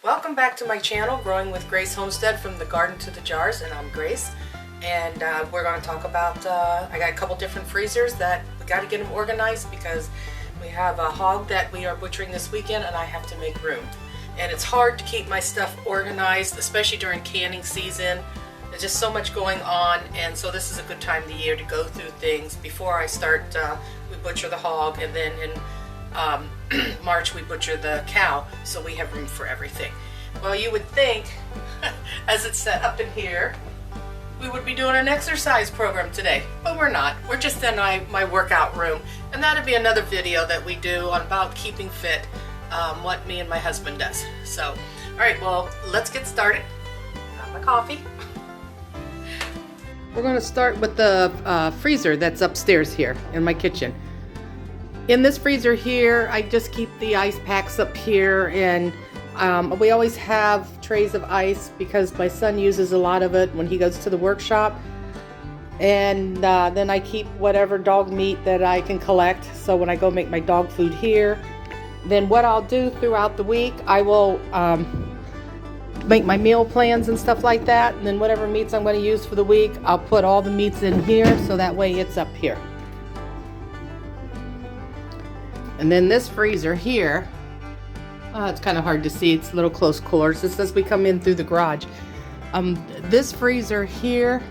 Welcome back to my channel, Growing with Grace Homestead, from the garden to the jars, and I'm Grace. And we're going to talk about, I got a couple different freezers that we got to get them organized because we have a hog that we are butchering this weekend and I have to make room. And it's hard to keep my stuff organized, especially during canning season. There's just so much going on, and so this is a good time of the year to go through things before I start. We butcher the hog, and then in March we butcher the cow, so we have room for everything. Well, you would think, as it's set up in here, we would be doing an exercise program today, but we're not. We're just in my workout room, and that'd be another video that we do on about keeping fit, what me and my husband does. So, all right, well, let's get started. Got my coffee. We're going to start with the freezer that's upstairs here in my kitchen. In this freezer here, I just keep the ice packs up here, and we always have trays of ice because my son uses a lot of it when he goes to the workshop. And then I keep whatever dog meat that I can collect, so when I go make my dog food here. Then what I'll do throughout the week, I will make my meal plans and stuff like that, and then whatever meats I'm going to use for the week, I'll put all the meats in here, so that way it's up here. And then this freezer here, it's kind of hard to see, it's a little close quarters. This says we come in through the garage. This freezer here,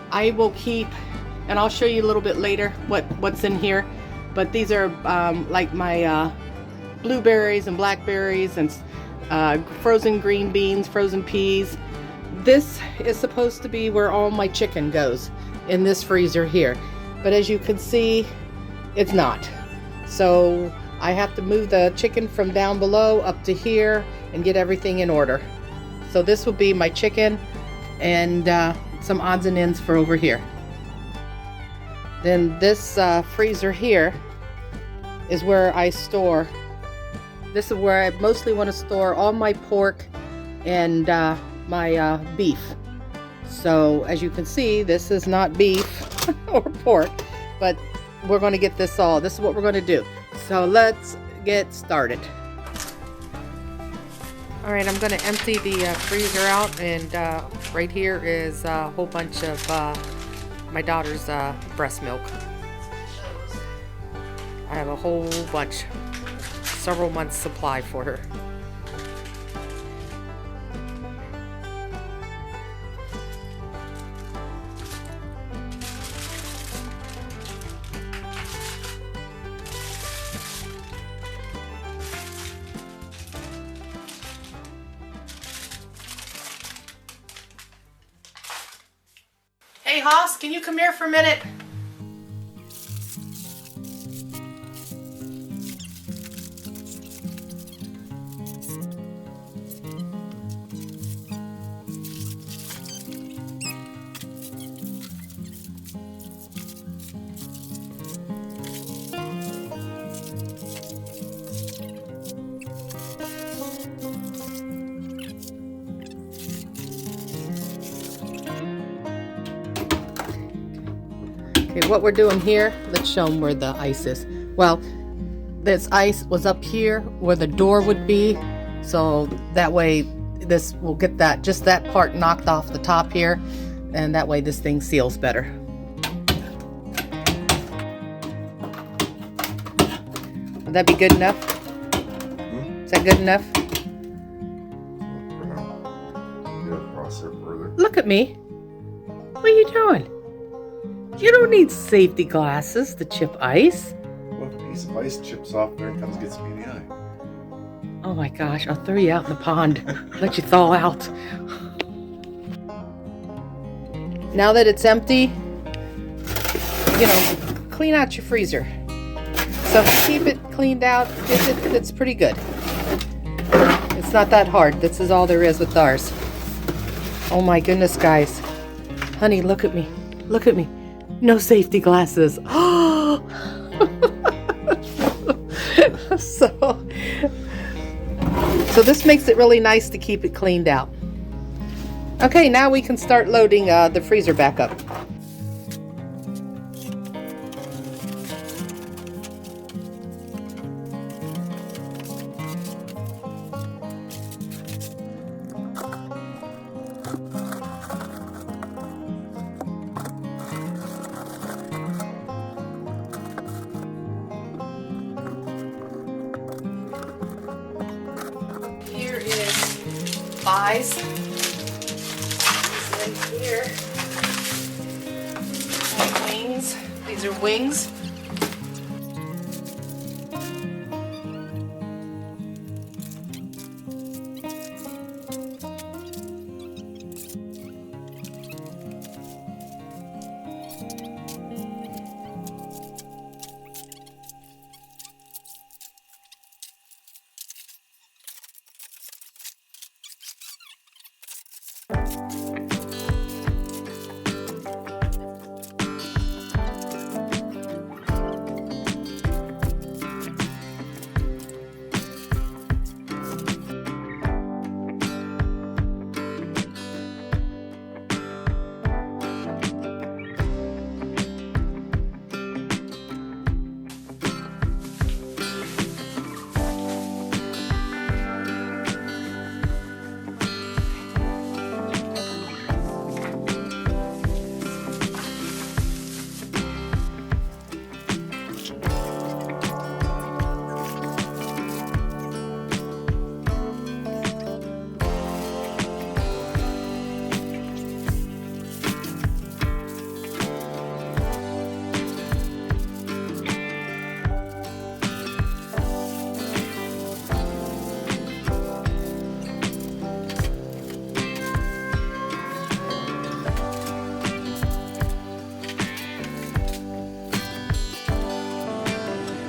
I will keep, and I'll show you a little bit later what's in here, but these are like my blueberries and blackberries and frozen green beans, frozen peas. This is supposed to be where all my chicken goes, in this freezer here, but as you can see, it's not. So I have to move the chicken from down below up to here and get everything in order. So this will be my chicken and some odds and ends for over here. Then this freezer here is where I store. This is where I mostly want to store all my pork and my beef. So as you can see, this is not beef or pork, but we're going to get this all. This is what we're going to do. So let's get started. All right, I'm going to empty the freezer out, and right here is a whole bunch of my daughter's breast milk. I have a whole bunch, several months supply for her. Hey Hoss, can you come here for a minute? Okay, what we're doing here, let's show them where the ice is. Well, this ice was up here where the door would be, so that way this will get that, just that part knocked off the top here, and that way this thing seals better. Would that be good enough? Is that good enough? Look at me. What are you doing? You don't need safety glasses to chip ice. Well, if a piece of ice chips off there and comes and gets me in the eye. Oh my gosh, I'll throw you out in the pond. Let you thaw out. Now that it's empty, clean out your freezer. So if you keep it cleaned out, it's pretty good. It's not that hard. This is all there is with ours. Oh my goodness, guys. Honey, look at me. Look at me. No safety glasses. So this makes it really nice to keep it cleaned out. Okay, now we can start loading the freezer back up. pies. In here, wings. These are wings.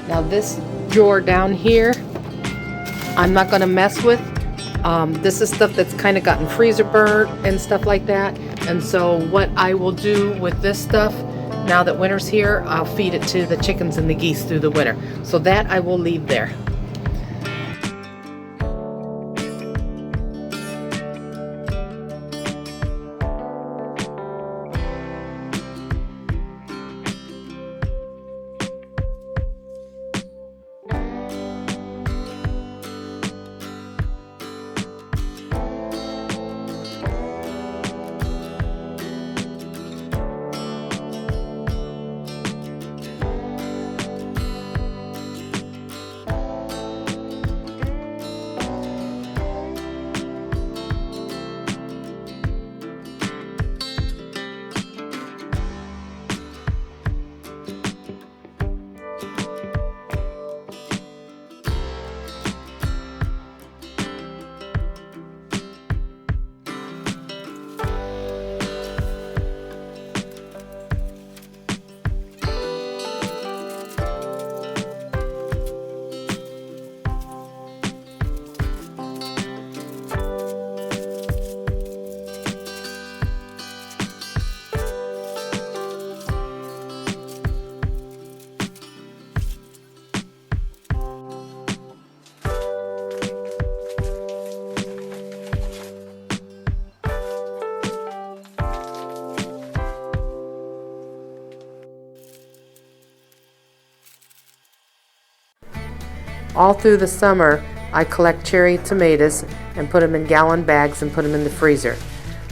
Now this drawer down here, I'm not gonna mess with. This is stuff that's kind of gotten freezer burnt and stuff like that. And so what I will do with this stuff, now that winter's here, I'll feed it to the chickens and the geese through the winter. So that I will leave there. All through the summer, I collect cherry tomatoes and put them in gallon bags and put them in the freezer.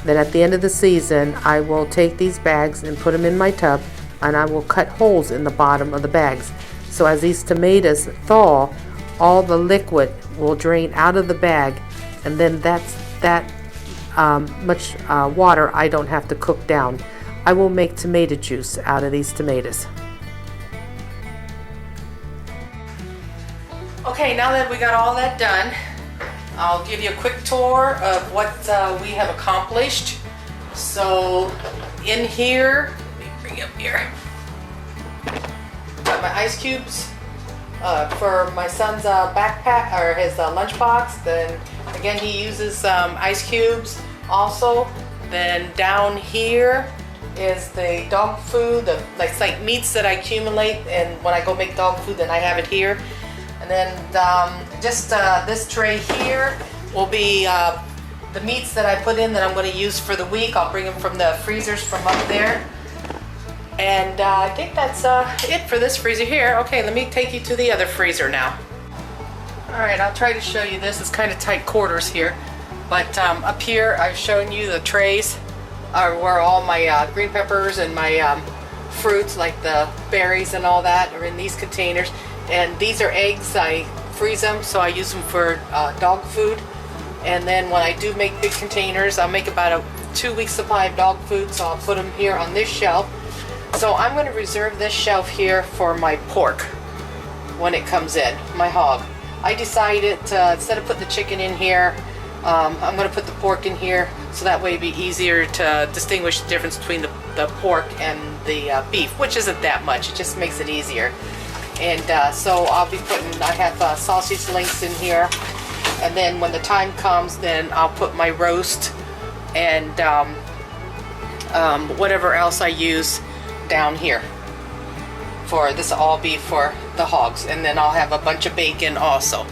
Then at the end of the season, I will take these bags and put them in my tub, and I will cut holes in the bottom of the bags. So as these tomatoes thaw, all the liquid will drain out of the bag, and then that's that much water I don't have to cook down. I will make tomato juice out of these tomatoes. Okay, now that we got all that done, I'll give you a quick tour of what we have accomplished. So in here, let me bring it up here. Got my ice cubes for my son's backpack or his lunchbox. Then again, he uses ice cubes also. Then down here is the dog food, like meats that I accumulate, and when I go make dog food, then I have it here. And then this tray here will be the meats that I put in that I'm going to use for the week. I'll bring them from the freezers from up there. And I think that's it for this freezer here. Okay, let me take you to the other freezer now. Alright, I'll try to show you this. It's kind of tight quarters here. But up here I've shown you the trays are where all my green peppers and my fruits like the berries and all that are in these containers. And these are eggs. I freeze them so I use them for dog food. And then when I do make big containers, I'll make about a 2-week supply of dog food, so I'll put them here on this shelf. So I'm going to reserve this shelf here for my pork when it comes in, my hog. I decided instead of putting the chicken in here, I'm going to put the pork in here, so that way it'd be easier to distinguish the difference between the pork and the beef, which isn't that much. It just makes it easier. And so I'll be putting, I have sausage links in here, and then when the time comes, then I'll put my roast and whatever else I use down here. For this will all be for the hogs, and then I'll have a bunch of bacon also.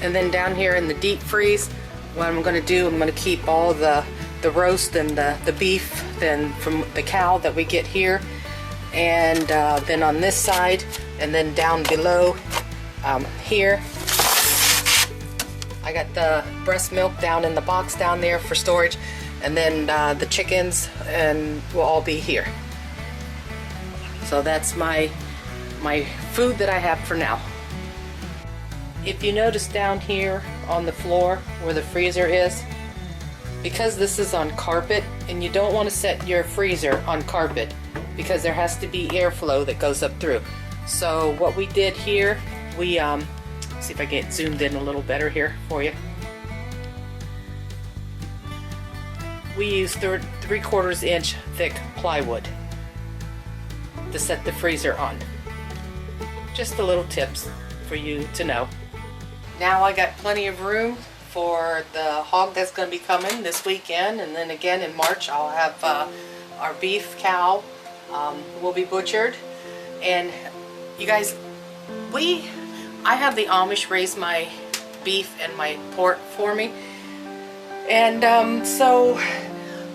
And then down here in the deep freeze, what I'm going to do, I'm going to keep all the roast and the beef then from the cow that we get here, and then on this side, and then down below here I got the breast milk down in the box down there for storage, and then the chickens and will all be here. So that's my food that I have for now. If you notice down here on the floor where the freezer is, because this is on carpet, and you don't want to set your freezer on carpet because there has to be airflow that goes up through. So what we did here, we see if I get zoomed in a little better here for you. We used 3/4 inch thick plywood to set the freezer on. Just a little tips for you to know. Now I got plenty of room for the hog that's going to be coming this weekend, and then again in March I'll have our beef cow will be butchered. And you guys, I have the Amish raise my beef and my pork for me, and so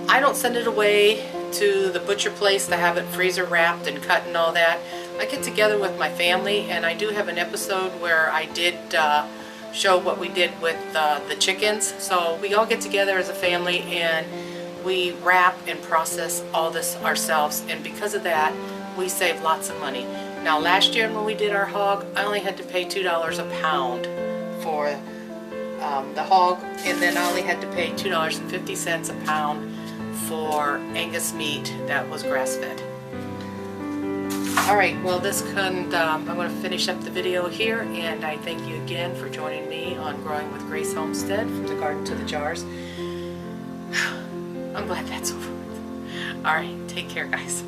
I don't send it away to the butcher place to have it freezer wrapped and cut and all that. I get together with my family, and I do have an episode where I did show what we did with the chickens. So we all get together as a family and we wrap and process all this ourselves, and because of that we save lots of money. Now last year when we did our hog, I only had to pay $2 a pound for the hog, and then I only had to pay $2.50 a pound for Angus meat that was grass-fed. Alright, well I'm going to finish up the video here, and I thank you again for joining me on Growing with Grace Homestead, from the garden to the jars. I'm glad that's over with. Alright, take care guys.